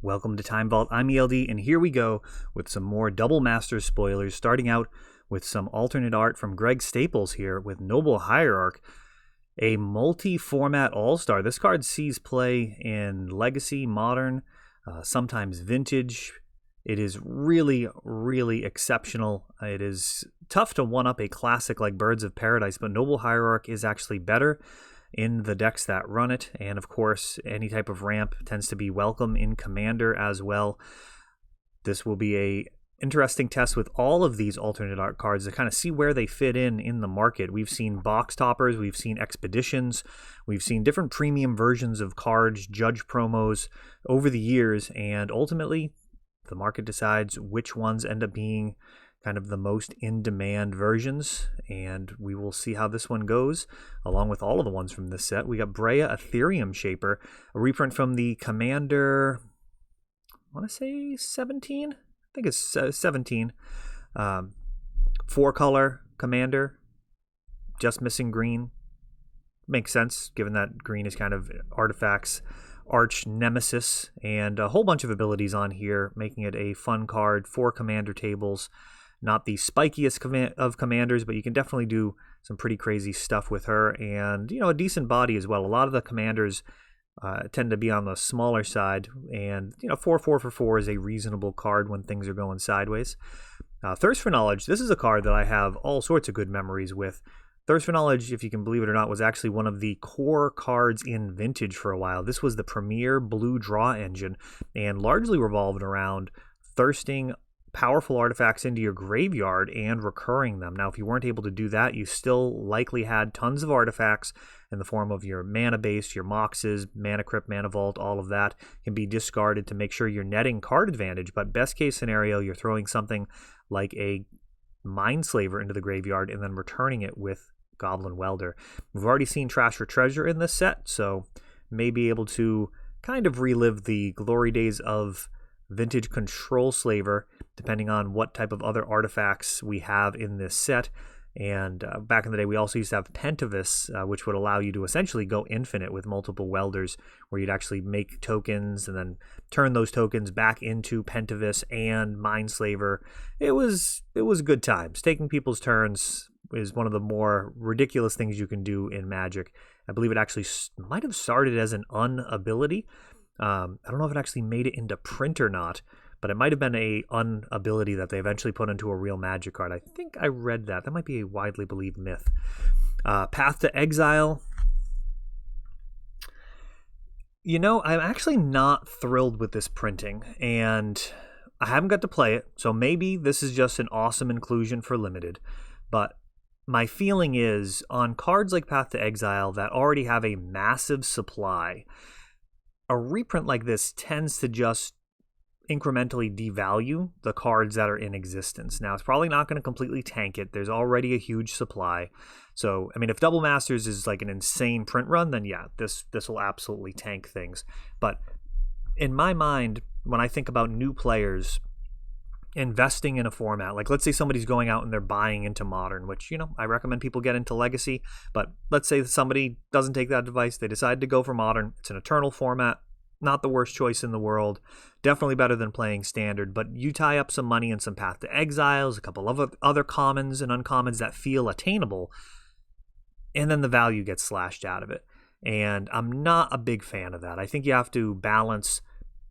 Welcome to Time Vault. I'm ELD, and here we go with some more Double Masters spoilers, starting out with some alternate art from Greg Staples here with Noble Hierarch, a multi-format all-star. This card sees play in Legacy, Modern, sometimes Vintage. It is really, really exceptional. It is tough to one-up a classic like Birds of Paradise, but Noble Hierarch is actually better in the decks that run it, and of course any type of ramp tends to be welcome in Commander as well. This will be a interesting test with all of these alternate art cards to kind of see where they fit in the market. We've seen box toppers, we've seen expeditions, we've seen different premium versions of cards, judge promos over the years, and ultimately the market decides which ones end up being kind of the most in-demand versions, and we will see how this one goes, along with all of the ones from this set. We got Brea Ethereum Shaper, a reprint from the Commander, I want to say 17? I think it's 17. 4-color Commander, just missing green. Makes sense, given that green is kind of Artifact's arch nemesis, and a whole bunch of abilities on here, making it a fun card for Commander tables. Not the spikiest of commanders, but you can definitely do some pretty crazy stuff with her, and a decent body as well. A lot of the commanders tend to be on the smaller side, and 4 for 4 is a reasonable card when things are going sideways. Thirst for Knowledge. This is a card that I have all sorts of good memories with. Thirst for Knowledge, if you can believe it or not, was actually one of the core cards in Vintage for a while. This was the premier blue draw engine, and largely revolved around thirsting powerful artifacts into your graveyard and recurring them. Now, if you weren't able to do that, you still likely had tons of artifacts in the form of your mana base, your moxes, mana crypt, mana vault. All of that can be discarded to make sure you're netting card advantage. But best case scenario, you're throwing something like a Mindslaver into the graveyard and then returning it with Goblin Welder. We've already seen Trash for Treasure in this set, so may be able to kind of relive the glory days of Vintage Control Slaver, depending on what type of other artifacts we have in this set. And back in the day, we also used to have Pentavis, which would allow you to essentially go infinite with multiple welders, where you'd actually make tokens and then turn those tokens back into Pentavis and Mindslaver. It was good times. Taking people's turns is one of the more ridiculous things you can do in Magic. I believe it actually might have started as an ability. I don't know if it actually made it into print or not, but it might have been a ability that they eventually put into a real Magic card. I think I read that. That might be a widely believed myth. Path to Exile. I'm actually not thrilled with this printing, and I haven't got to play it, so maybe this is just an awesome inclusion for Limited, but my feeling is on cards like Path to Exile that already have a massive supply, a reprint like this tends to just incrementally devalue the cards that are in existence. Now, it's probably not going to completely tank it. There's already a huge supply. So, I mean, if Double Masters is like an insane print run, then yeah, this will absolutely tank things. But in my mind, when I think about new players investing in a format, like let's say somebody's going out and they're buying into Modern, which, I recommend people get into Legacy, but let's say somebody doesn't take that advice, they decide to go for Modern. It's an Eternal format, not the worst choice in the world, definitely better than playing Standard, but you tie up some money in some Path to Exiles, a couple of other commons and uncommons that feel attainable, and then the value gets slashed out of it. And I'm not a big fan of that. I think you have to balance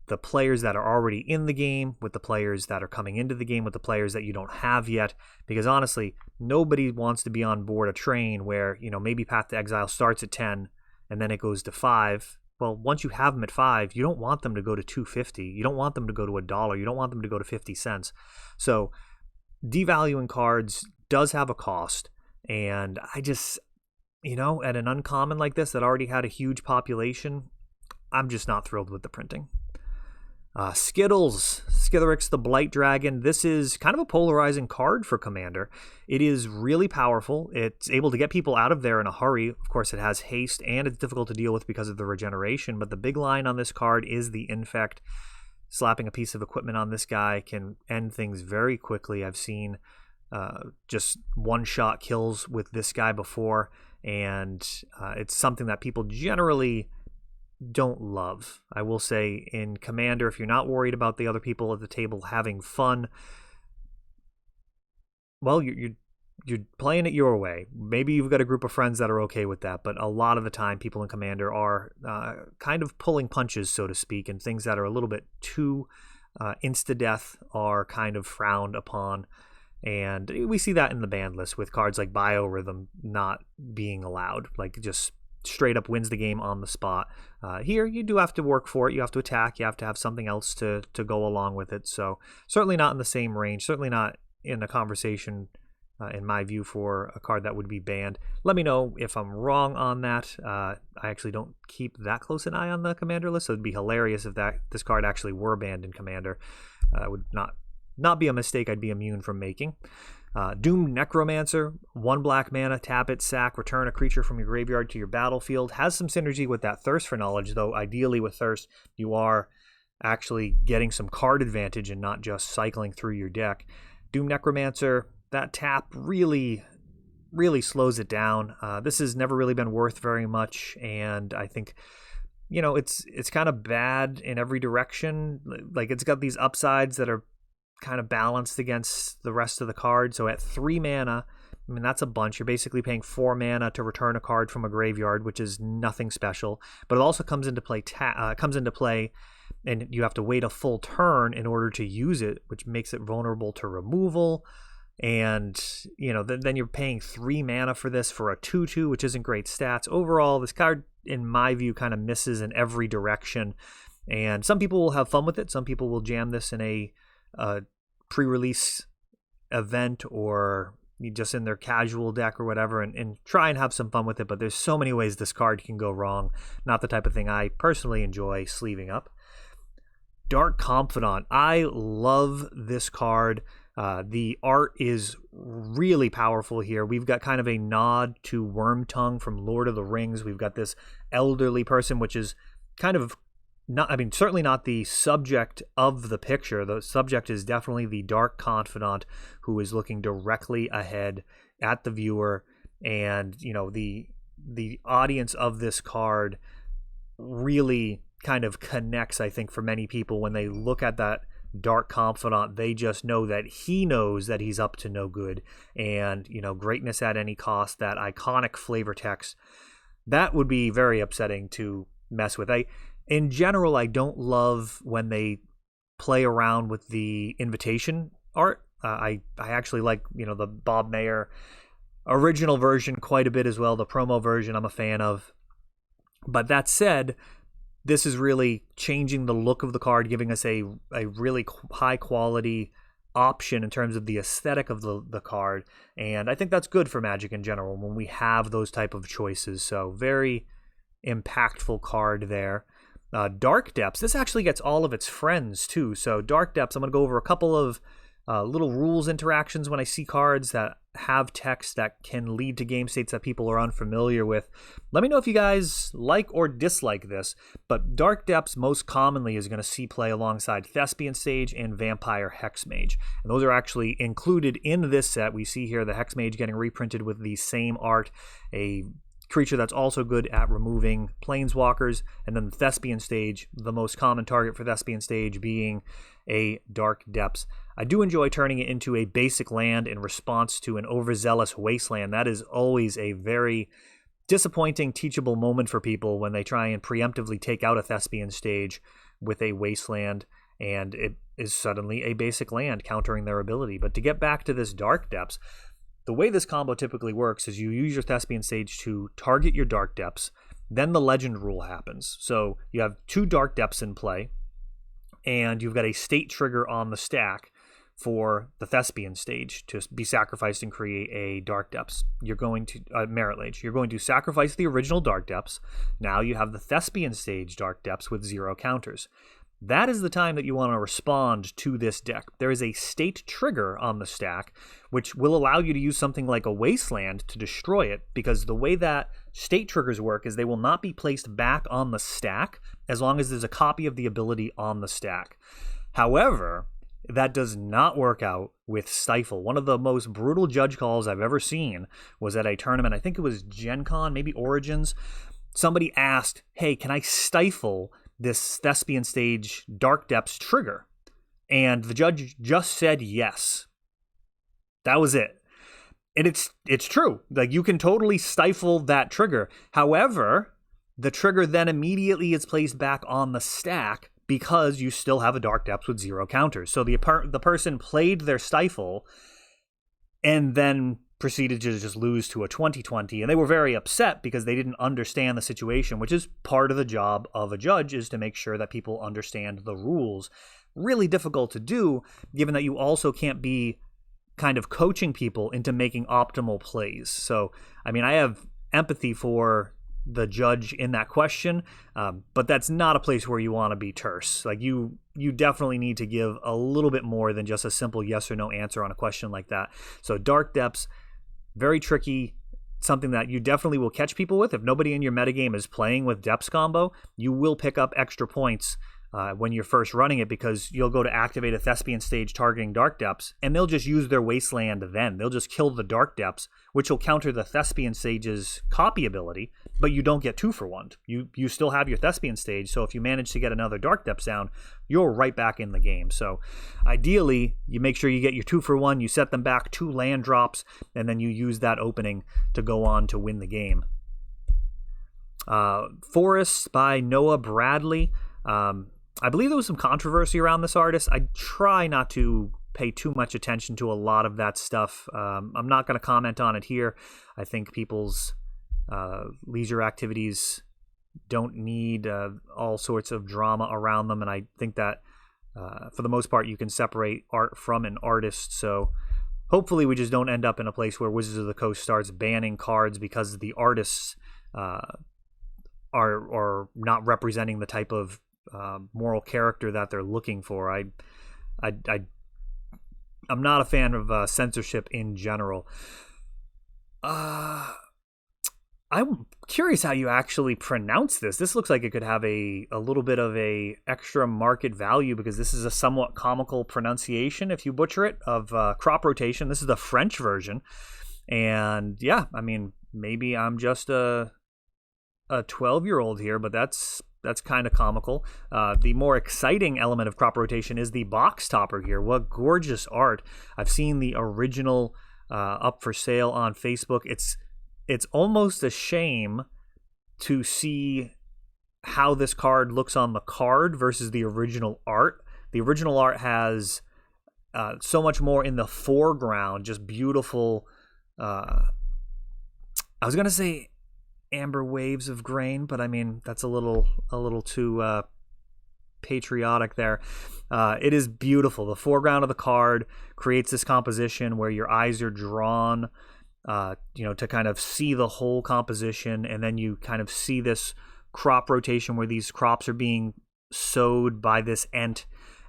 the players that are already in the game with the players that are coming into the game with the players that you don't have yet, because honestly, nobody wants to be on board a train where, maybe Path to Exile starts at 10 and then it goes to 5. Well, once you have them at 5, you don't want them to go to $2.50. You don't want them to go to $1. You don't want them to go to 50 cents. So devaluing cards does have a cost, and I just, at an uncommon like this that already had a huge population, I'm just not thrilled with the printing. Skittles, Skithiryx the Blight Dragon. This is kind of a polarizing card for Commander. It is really powerful. It's able to get people out of there in a hurry. Of course, it has haste, and it's difficult to deal with because of the regeneration, but the big line on this card is the Infect. Slapping a piece of equipment on this guy can end things very quickly. I've seen just one-shot kills with this guy before, and it's something that people generally don't love. I will say in Commander, if you're not worried about the other people at the table having fun, well, you're playing it your way. Maybe you've got a group of friends that are okay with that, but a lot of the time people in Commander are kind of pulling punches, so to speak, and things that are a little bit too insta-death are kind of frowned upon. And we see that in the ban list with cards like Biorhythm not being allowed, like just straight up wins the game on the spot. Here, you do have to work for it. You have to attack. You have to have something else to go along with it. So certainly not in the same range, certainly not in a conversation, in my view, for a card that would be banned. Let me know if I'm wrong on that. I actually don't keep that close an eye on the Commander list, so it'd be hilarious if this card actually were banned in Commander. That would not be a mistake I'd be immune from making. Doom Necromancer, 1 black mana, tap it, sack, return a creature from your graveyard to your battlefield. Has some synergy with that Thirst for Knowledge, though ideally with Thirst you are actually getting some card advantage and not just cycling through your deck. Doom Necromancer, that tap really slows it down. This has never really been worth very much, and I think, you know, it's kind of bad in every direction. Like, it's got these upsides that are kind of balanced against the rest of the card. So at 3 mana, I mean, that's a bunch. You're basically paying 4 mana to return a card from a graveyard, which is nothing special. But it also comes into play, and you have to wait a full turn in order to use it, which makes it vulnerable to removal. And, you know, then you're paying 3 mana for this for a 2/2, which isn't great stats. Overall, this card, in my view, kind of misses in every direction. And some people will have fun with it. Some people will jam this in a pre-release event or just in their casual deck or whatever and try and have some fun with it. But there's so many ways this card can go wrong. Not the type of thing I personally enjoy sleeving up. Dark Confidant. I love this card. The art is really powerful here. We've got kind of a nod to Wormtongue from Lord of the Rings. We've got this elderly person, which is kind of certainly not the subject of the picture. The subject is definitely the Dark Confidant who is looking directly ahead at the viewer. And, you know, the audience of this card really kind of connects, I think, for many people. When they look at that Dark Confidant, they just know that he knows that he's up to no good. And, you know, greatness at any cost, that iconic flavor text, that would be very upsetting to mess with. In general, I don't love when they play around with the invitation art. I actually like, you know, the Bob Mayer original version quite a bit as well. The promo version I'm a fan of. But that said, this is really changing the look of the card, giving us a really high quality option in terms of the aesthetic of the card. And I think that's good for Magic in general when we have those type of choices. So very impactful card there. Dark Depths, this actually gets all of its friends too. So Dark Depths, I'm going to go over a couple of little rules interactions when I see cards that have text that can lead to game states that people are unfamiliar with. Let me know if you guys like or dislike this, but Dark Depths most commonly is going to see play alongside Thespian Stage and Vampire Hexmage. And those are actually included in this set. We see here the Hexmage getting reprinted with the same art, a creature that's also good at removing planeswalkers, and then the Thespian Stage, the most common target for Thespian Stage being a Dark Depths. I do enjoy turning it into a basic land in response to an overzealous wasteland. That is always a very disappointing, teachable moment for people when they try and preemptively take out a Thespian Stage with a wasteland, and it is suddenly a basic land countering their ability. But to get back to this Dark Depths, the way this combo typically works is you use your Thespian Stage to target your Dark Depths, then the Legend rule happens. So you have 2 Dark Depths in play, and you've got a state trigger on the stack for the Thespian Stage to be sacrificed and create a Dark Depths. You're going to, Merit Lage, you're going to sacrifice the original Dark Depths. Now you have the Thespian Stage Dark Depths with 0 counters. That is the time that you want to respond to this deck. There is a state trigger on the stack, which will allow you to use something like a Wasteland to destroy it, because the way that state triggers work is they will not be placed back on the stack as long as there's a copy of the ability on the stack. However, that does not work out with Stifle. One of the most brutal judge calls I've ever seen was at a tournament, I think it was Gen Con, maybe Origins, somebody asked, hey, can I stifle this Thespian Stage Dark Depths trigger? And the judge just said yes. That was it. And it's true. Like, you can totally stifle that trigger. However, the trigger then immediately is placed back on the stack because you still have a Dark Depths with 0 counters. So the person played their stifle and then proceeded to just lose to a 2020. And they were very upset because they didn't understand the situation, which is part of the job of a judge, is to make sure that people understand the rules. Really difficult to do, given that you also can't be kind of coaching people into making optimal plays. So, I mean, I have empathy for the judge in that question, but that's not a place where you want to be terse. Like, you definitely need to give a little bit more than just a simple yes or no answer on a question like that. So Dark Depths, very tricky, something that you definitely will catch people with. If nobody in your metagame is playing with Depths combo, you will pick up extra points when you're first running it, because you'll go to activate a Thespian Stage targeting Dark Depths, and they'll just use their Wasteland then. They'll just kill the Dark Depths, which will counter the Thespian Stage's copy ability, but you don't get 2-for-1. You still have your Thespian Stage, so if you manage to get another Dark Depths down, you're right back in the game. So ideally, you make sure you get your 2-for-1, you set them back 2 land drops, and then you use that opening to go on to win the game. Forests by Noah Bradley. I believe there was some controversy around this artist. I try not to pay too much attention to a lot of that stuff. I'm not going to comment on it here. I think people's leisure activities don't need all sorts of drama around them, and I think that for the most part you can separate art from an artist. So hopefully we just don't end up in a place where Wizards of the Coast starts banning cards because the artists are not representing the type of moral character that they're looking for. I'm not a fan of censorship in general. I'm curious how you actually pronounce this. This looks like it could have a little bit of a extra market value, because this is a somewhat comical pronunciation, if you butcher it, of Crop Rotation. This is the French version. And yeah, I mean, maybe I'm just a 12-year-old here, but that's kind of comical. The more exciting element of Crop Rotation is the box topper here. What gorgeous art. I've seen the original up for sale on Facebook. It's almost a shame to see how this card looks on the card versus the original art. The original art has so much more in the foreground, just beautiful. I was going to say amber waves of grain, but I mean, that's a little too patriotic there. It is beautiful. The foreground of the card creates this composition where your eyes are drawn to kind of see the whole composition, and then you kind of see this crop rotation where these crops are being sowed by this ent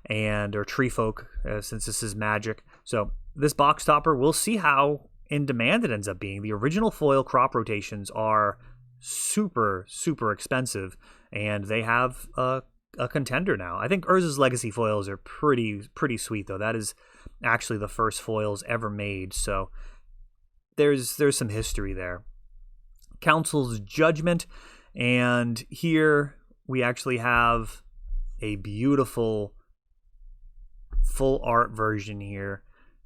or tree folk, since this is magic. So this box topper, we'll see how in demand it ends up being. The original foil crop rotations are super, super expensive, and they have a contender now. I think Urza's Legacy foils are pretty sweet, though. That is actually the first foils ever made, so there's some history there. Council's Judgment, and here we actually have a beautiful full art version here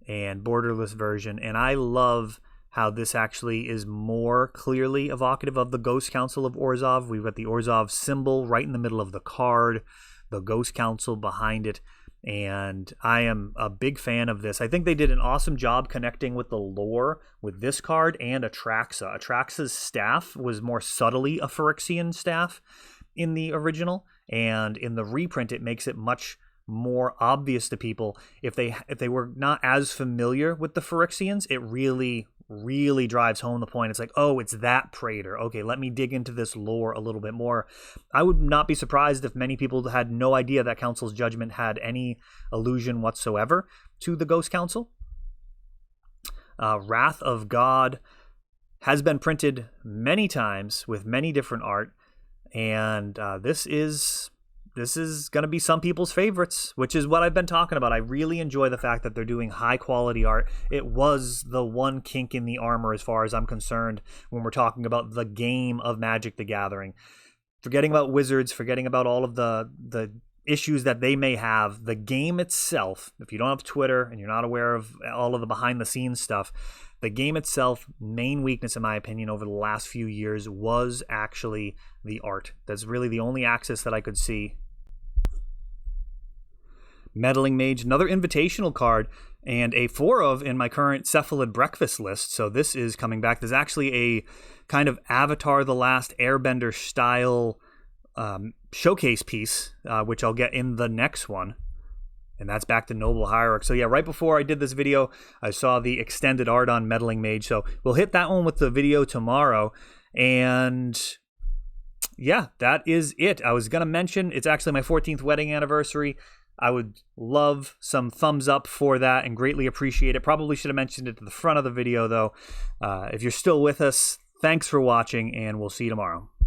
and borderless version, and I love how this actually is more clearly evocative of the Ghost Council of Orzhov. We've got the Orzhov symbol right in the middle of the card, the Ghost Council behind it, and I am a big fan of this. I think they did an awesome job connecting with the lore with this card and Atraxa. Atraxa's staff was more subtly a Phyrexian staff in the original, and in the reprint it makes it much more obvious to people. If they were not as familiar with the Phyrexians, it really drives home the point. It's like, oh, it's that Praetor. Okay, let me dig into this lore a little bit more. I would not be surprised if many people had no idea that Council's Judgment had any allusion whatsoever to the Ghost Council. Wrath of God has been printed many times with many different art, and this is this is going to be some people's favorites, which is what I've been talking about. I really enjoy the fact that they're doing high quality art. It was the one kink in the armor as far as I'm concerned when we're talking about the game of Magic the Gathering. Forgetting about Wizards, forgetting about all of the issues that they may have, the game itself, if you don't have Twitter and you're not aware of all of the behind the scenes stuff, the game itself, main weakness in my opinion over the last few years was actually the art. That's really the only axis that I could see. Meddling Mage, another invitational card, and a 4 of in my current Cephalid Breakfast list. So this is coming back. There's actually a kind of Avatar The Last Airbender style showcase piece, which I'll get in the next one. And that's back to Noble Hierarch. So yeah, right before I did this video, I saw the extended art on Meddling Mage. So we'll hit that one with the video tomorrow. And yeah, that is it. I was going to mention, it's actually my 14th wedding anniversary. I would love some thumbs up for that and greatly appreciate it. Probably should have mentioned it to the front of the video though. If you're still with us, thanks for watching and we'll see you tomorrow.